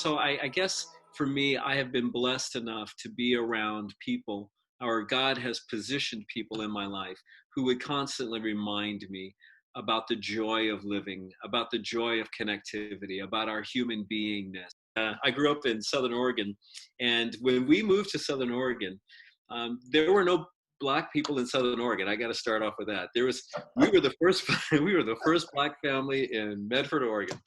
so I guess for me, I have been blessed enough to be around people, or God has positioned people in my life who would constantly remind me about the joy of living, about the joy of connectivity, about our human beingness. I grew up in Southern Oregon, and when we moved to Southern Oregon, there were no Black people in Southern Oregon. I got to start off with that. We were the first, we were the first Black family in Medford, Oregon,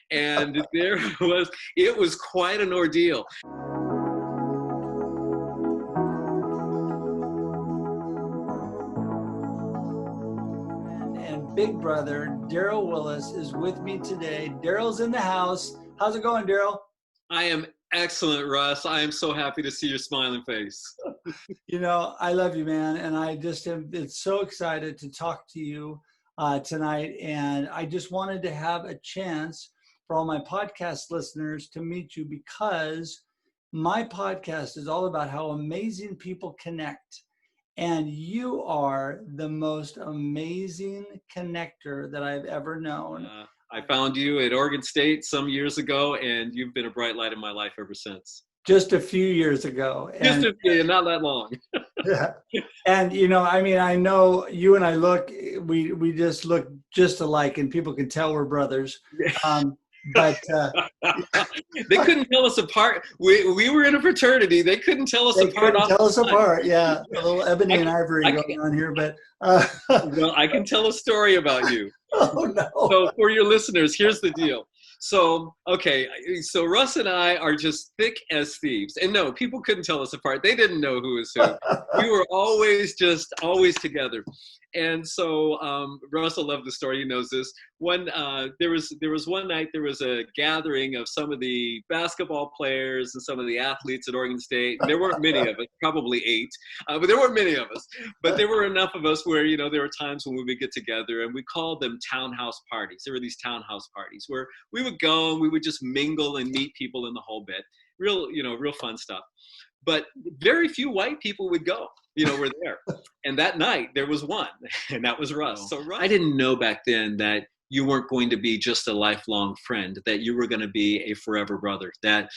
and it was quite an ordeal. And big brother Derryl Willis is with me today. Derryl's in the house. How's it going, Derryl? I am excellent, Russ. I am so happy to see your smiling face. You know, I love you, man. And I just am so excited to talk to you tonight. And I just wanted to have a chance for all my podcast listeners to meet you, because my podcast is all about how amazing people connect. And you are the most amazing connector that I've ever known. I found you at Oregon State some years ago, and you've been a bright light in my life ever since. Just a few years ago. Just a few, not that long. Yeah. And, you know, I mean, I know you and I we just look just alike, and people can tell we're brothers. But they couldn't tell us apart. We were in a fraternity. They couldn't tell us apart. They couldn't tell us apart. Yeah, a little ebony and ivory going on here. But well, I can tell a story about you. Oh no! So for your listeners, here's the deal. So so Russ and I are just thick as thieves, and no, people couldn't tell us apart. They didn't know who was who. We were always together. And so Russell loved the story. He knows this. There was one night, there was a gathering of some of the basketball players and some of the athletes at Oregon State. There weren't many of us, probably 8, but there weren't many of us. But there were enough of us where, you know, there were times when we would get together, and we called them townhouse parties. There were these townhouse parties where we would go and we would just mingle and meet people in the whole bit. Real fun stuff. But very few white people would go, were there. And that night there was one, and that was Russ. So I didn't know back then that you weren't going to be just a lifelong friend, that you were going to be a forever brother, that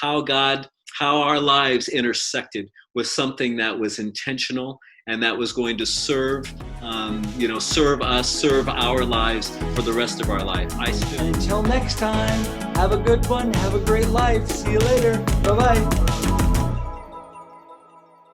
how our lives intersected was something that was intentional and that was going to serve us, serve our lives for the rest of our life. Until next time, have a good one, have a great life. See you later. Bye-bye.